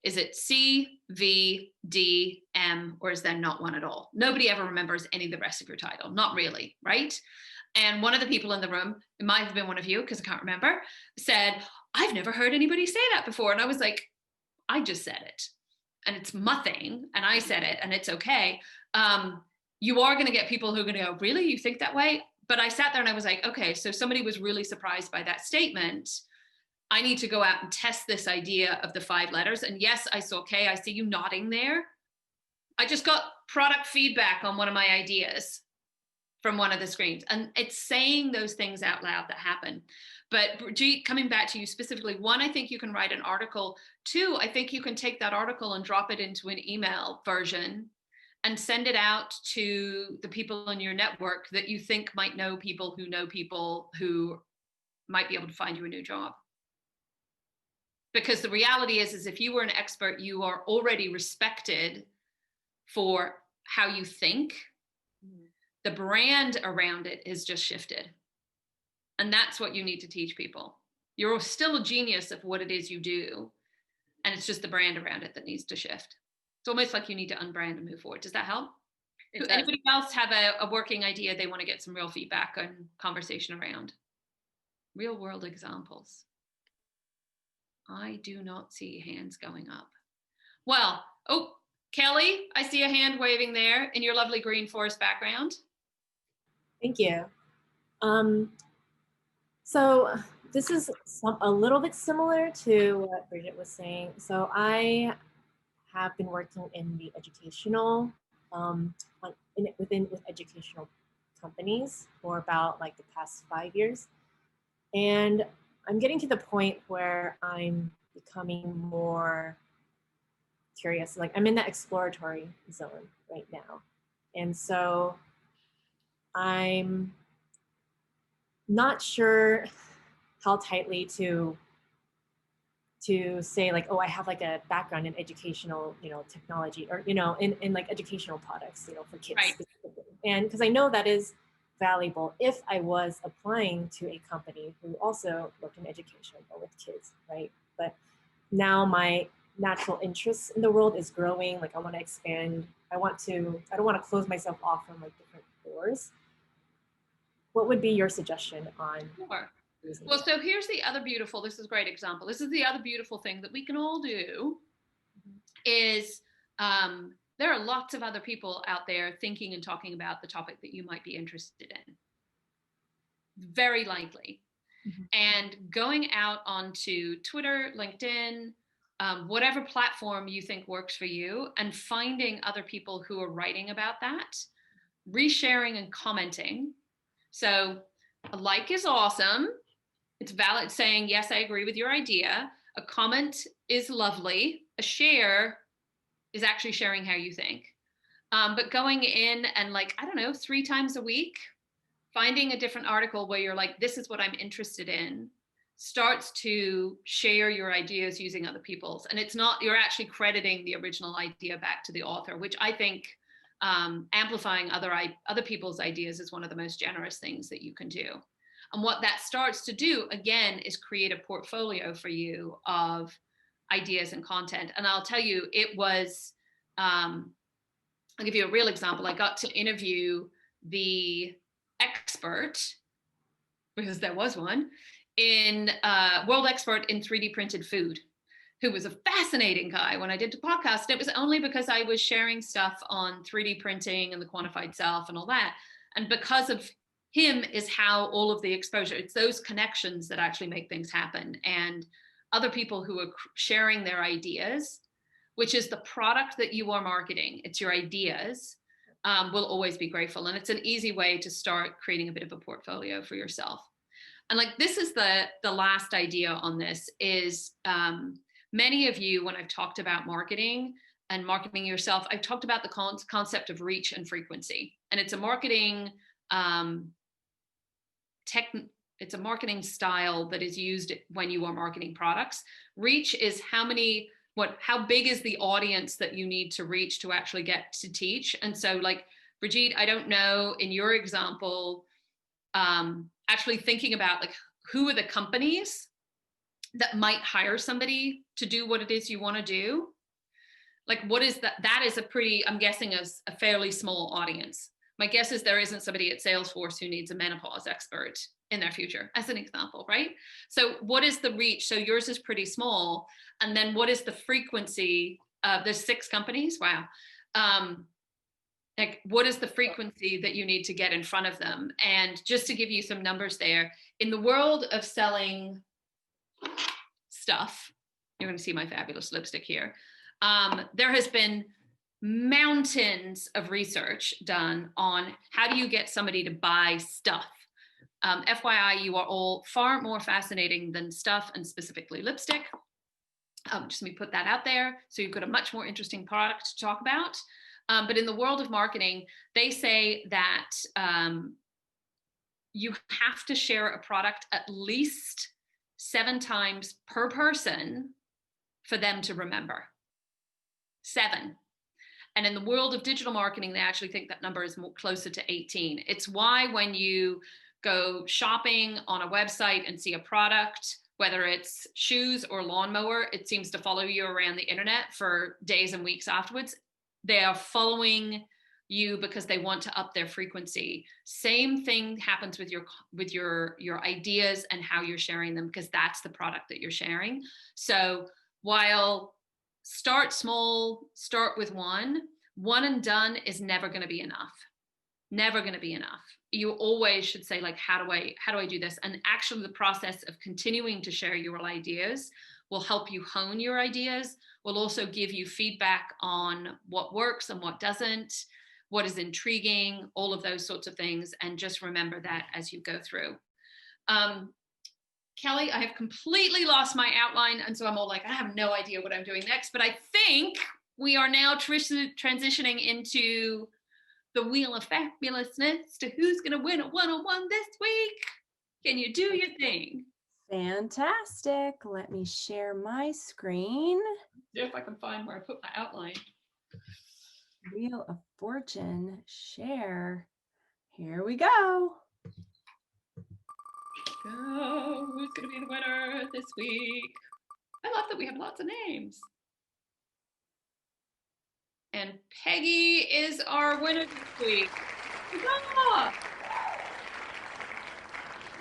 Is it C, V, D, M, or is there not one at all? Nobody ever remembers any of the rest of your title. Not really, right? And one of the people in the room, it might have been one of you because I can't remember, said, I've never heard anybody say that before. And I was like, I just said it. And it's my thing, and I said it, and it's okay. You are going to get people who are going to go, really? You think that way? But I sat there and I was like, okay, so somebody was really surprised by that statement. I need to go out and test this idea of the 5 letters. And yes, I saw Kay, I see you nodding there. I just got product feedback on one of my ideas from one of the screens. And it's saying those things out loud that happen. But Brigitte, coming back to you specifically, 1, I think you can write an article. 2, I think you can take that article and drop it into an email version and send it out to the people in your network that you think might know people who might be able to find you a new job. Because the reality is if you were an expert, you are already respected for how you think. The brand around it is just shifted. And that's what you need to teach people. You're still a genius of what it is you do. And it's just the brand around it that needs to shift. It's almost like you need to unbrand and move forward. Does that help? Anybody else have a working idea they want to get some real feedback and conversation around? Real world examples. I do not see hands going up. Well, oh, Kelly, I see a hand waving there in your lovely green forest background. Thank you. So this is a little bit similar to what Bridget was saying. So I have been working in the educational with educational companies for about like the past 5 years. And I'm getting to the point where I'm becoming more curious. Like I'm in that exploratory zone right now. And so I'm not sure how tightly to say like, oh, I have like a background in educational, technology, or, in like educational products, for kids. Right. Specifically. And because I know that is valuable if I was applying to a company who also worked in education or with kids, right? But now my natural interest in the world is growing. Like I want to expand. I don't want to close myself off from like different doors. What would be your suggestion on? Sure. Well, so here's the other beautiful, this is a great example. This is the other beautiful thing that we can all do is there are lots of other people out there thinking and talking about the topic that you might be interested in. Very likely. Mm-hmm. And going out onto Twitter, LinkedIn, whatever platform you think works for you, and finding other people who are writing about that, resharing and commenting. So a like is awesome. It's valid saying, yes, I agree with your idea. A comment is lovely. A share is actually sharing how you think. But going in and like, I don't know, 3 times a week, finding a different article where you're like, this is what I'm interested in, starts to share your ideas using other people's. And it's not, you're actually crediting the original idea back to the author, which I think amplifying other people's ideas is one of the most generous things that you can do. And what that starts to do, again, is create a portfolio for you of ideas and content. And I'll tell you, it was, I'll give you a real example. I got to interview the expert, because there was one, in world expert in 3D printed food, who was a fascinating guy when I did the podcast. It was only because I was sharing stuff on 3D printing and the quantified self and all that. And because of him is how all of the exposure, it's those connections that actually make things happen. And other people who are sharing their ideas, which is the product that you are marketing, it's your ideas, will always be grateful. And it's an easy way to start creating a bit of a portfolio for yourself. And like, this is the last idea on this is many of you, when I've talked about marketing and marketing yourself, I've talked about the concept of reach and frequency. And it's a marketing it's a marketing style that is used when you are marketing products. Reach is how big is the audience that you need to reach to actually get to teach. And so like, Brigitte, I don't know, in your example, actually thinking about like, who are the companies that might hire somebody to do what it is you want to do? Like, what is that? That is a pretty, I'm guessing, a fairly small audience. My guess is there isn't somebody at Salesforce who needs a menopause expert in their future, as an example, right? So what is the reach? So yours is pretty small. And then what is the frequency? There's 6 companies. Wow. Like, what is the frequency that you need to get in front of them? And just to give you some numbers there, in the world of selling stuff, you're going to see my fabulous lipstick here. There has been mountains of research done on how do you get somebody to buy stuff. FYI, you are all far more fascinating than stuff, and specifically lipstick. Just let me put that out there. So you've got a much more interesting product to talk about. But in the world of marketing, they say that you have to share a product at least 7 times per person for them to remember. 7. And in the world of digital marketing, they actually think that number is more closer to 18. It's why when you go shopping on a website and see a product, whether it's shoes or lawnmower, it seems to follow you around the internet for days and weeks afterwards. They are following you because they want to up their frequency. Same thing happens with your ideas and how you're sharing them, because that's the product that you're sharing. So while start small, start with one and done is never going to be enough. Never going to be enough. You always should say, like, how do I do this? And actually the process of continuing to share your ideas will help you hone your ideas. We'll also give you feedback on what works and what doesn't, what is intriguing, all of those sorts of things. And just remember that as you go through. Kelly, I have completely lost my outline. And so I'm all like, I have no idea what I'm doing next. But I think we are now transitioning into the Wheel of Fabulousness to who's going to win a one-on-one this week. Can you do your thing? Fantastic. Let me share my screen. See if I can find where I put my outline. Wheel of Fortune, share. Here we go. Go. Who's going to be the winner this week? I love that we have lots of names. And Peggy is our winner this week. Huzzah!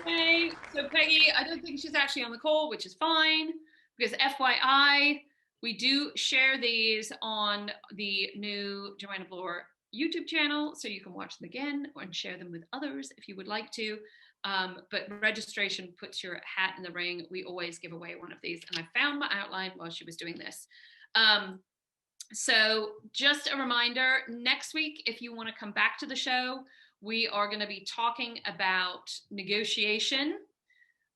Okay, so Peggy, I don't think she's actually on the call, which is fine, because FYI, we do share these on the new Joanna Bloor YouTube channel, so you can watch them again and share them with others if you would like to. But registration puts your hat in the ring. We always give away one of these, and I found my outline while she was doing this. So just a reminder, next week, if you want to come back to the show, we are going to be talking about negotiation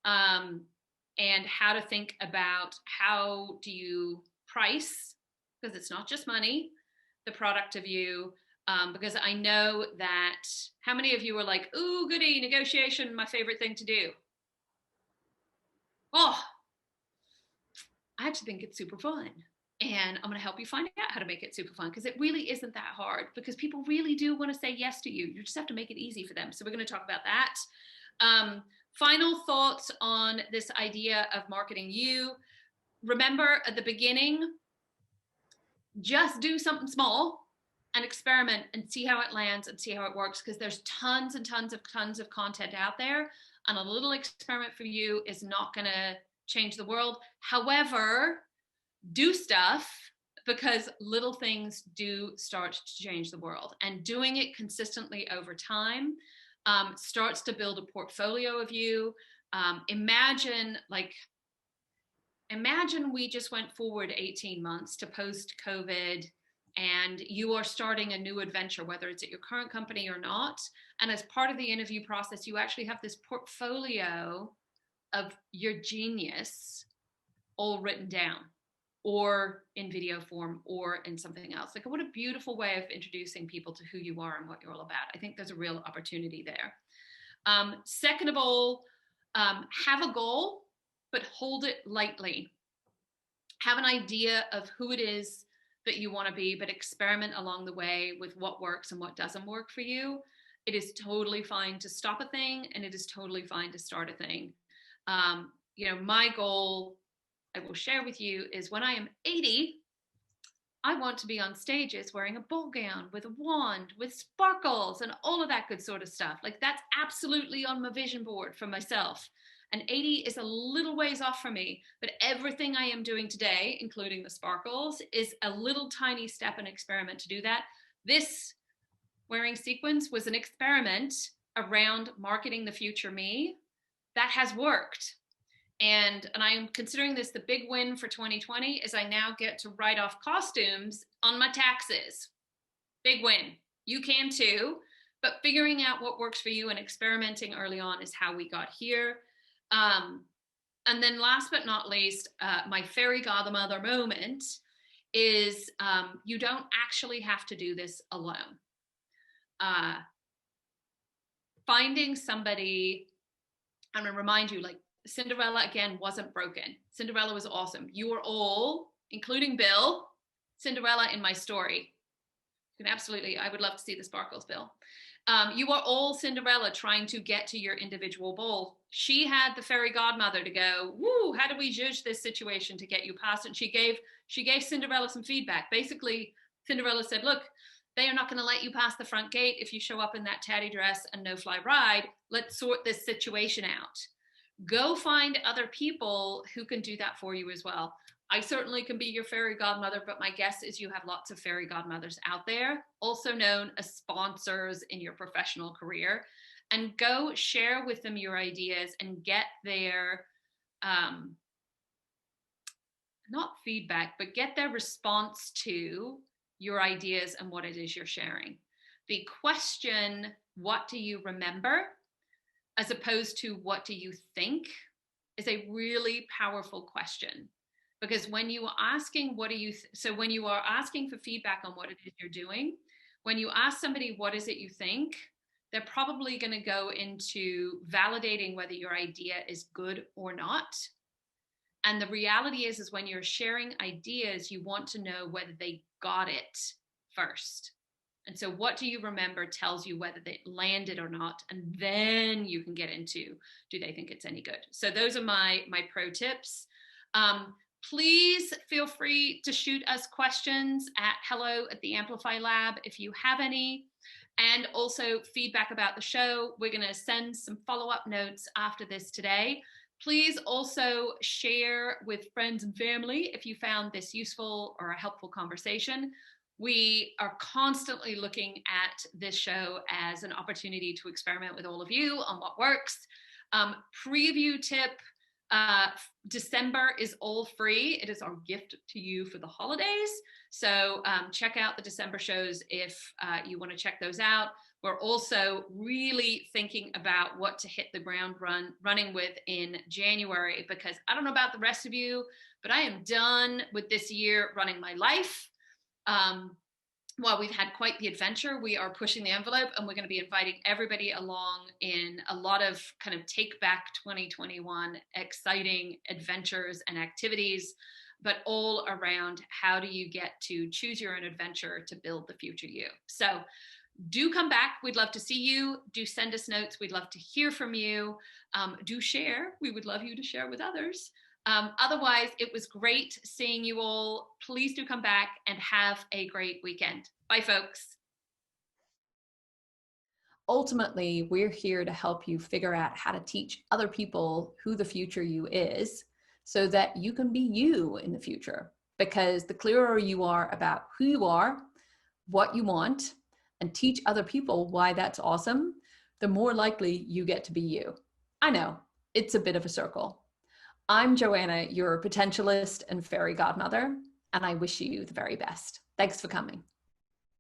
and how to think about how do you price, because it's not just money, the product of you. Because I know that how many of you are like, ooh, goody, negotiation, my favorite thing to do. Oh, I actually think it's super fun. And I'm going to help you find out how to make it super fun, because it really isn't that hard, because people really do want to say yes to you. You just have to make it easy for them. So we're going to talk about that. Final thoughts on this idea of marketing you. Remember at the beginning, just do something small and experiment and see how it lands and see how it works, because there's tons and tons of content out there, and a little experiment for you is not going to change the world. However, do stuff, because little things do start to change the world, and doing it consistently over time starts to build a portfolio of you. Imagine we just went forward 18 months to post-COVID, and you are starting a new adventure, whether it's at your current company or not. And as part of the interview process, you actually have this portfolio of your genius all written down, or in video form, or in something else. Like, what a beautiful way of introducing people to who you are and what you're all about. I think there's a real opportunity there. Second of all, have a goal, but hold it lightly. Have an idea of who it is that you want to be, but experiment along the way with what works and what doesn't work for you. It is totally fine to stop a thing, and it is totally fine to start a thing. My goal, I will share with you, is when I am 80, I want to be on stages wearing a ball gown with a wand, with sparkles and all of that good sort of stuff. Like, that's absolutely on my vision board for myself. And 80 is a little ways off for me, but everything I am doing today, including the sparkles, is a little tiny step and experiment to do that. This wearing sequins was an experiment around marketing the future me that has worked. And I am considering this the big win for 2020, is I now get to write off costumes on my taxes. Big win. You can too, but figuring out what works for you and experimenting early on is how we got here. And then last but not least, my fairy godmother moment is you don't actually have to do this alone. Finding somebody, I'm going to remind you, like, Cinderella, again, wasn't broken. Cinderella was awesome. You were all, including Bill, Cinderella in my story. You can absolutely, I would love to see the sparkles, Bill. You are all Cinderella trying to get to your individual goal. She had the fairy godmother to go, woo, how do we judge this situation to get you past it? And she gave Cinderella some feedback. Basically, Cinderella said, look, they are not going to let you pass the front gate if you show up in that tatty dress and no fly ride. Let's sort this situation out. Go find other people who can do that for you as well. I certainly can be your fairy godmother, but my guess is you have lots of fairy godmothers out there, also known as sponsors in your professional career, and go share with them your ideas and get their not feedback, but get their response to your ideas and what it is you're sharing. The question, what do you remember, as opposed to what do you think, is a really powerful question. Because when you are asking, what do you, so when you are asking for feedback on what it is you're doing, when you ask somebody, what is it you think, they're probably going to go into validating whether your idea is good or not. And the reality is when you're sharing ideas, you want to know whether they got it first. And so what do you remember tells you whether they landed or not. And then you can get into, do they think it's any good? So those are my pro tips. Please feel free to shoot us questions at hello@the Amplify Lab if you have any. And also feedback about the show. We're going to send some follow-up notes after this today. Please also share with friends and family if you found this useful or a helpful conversation. We are constantly looking at this show as an opportunity to experiment with all of you on what works. Preview tip, December is all free. It is our gift to you for the holidays. So check out the December shows if you want to check those out. We're also really thinking about what to hit the ground running with in January, because I don't know about the rest of you, but I am done with this year running my life. While we've had quite the adventure, we are pushing the envelope, and we're going to be inviting everybody along in a lot of kind of take back 2021 exciting adventures and activities, but all around how do you get to choose your own adventure to build the future you. So do come back. We'd love to see you. Do send us notes. We'd love to hear from you. Do share. We would love you to share with others. Otherwise, it was great seeing you all. Please do come back and have a great weekend. Bye, folks. Ultimately, we're here to help you figure out how to teach other people who the future you is so that you can be you in the future. Because the clearer you are about who you are, what you want, and teach other people why that's awesome, the more likely you get to be you. I know, it's a bit of a circle. I'm Joanna, your potentialist and fairy godmother, and I wish you the very best. Thanks for coming.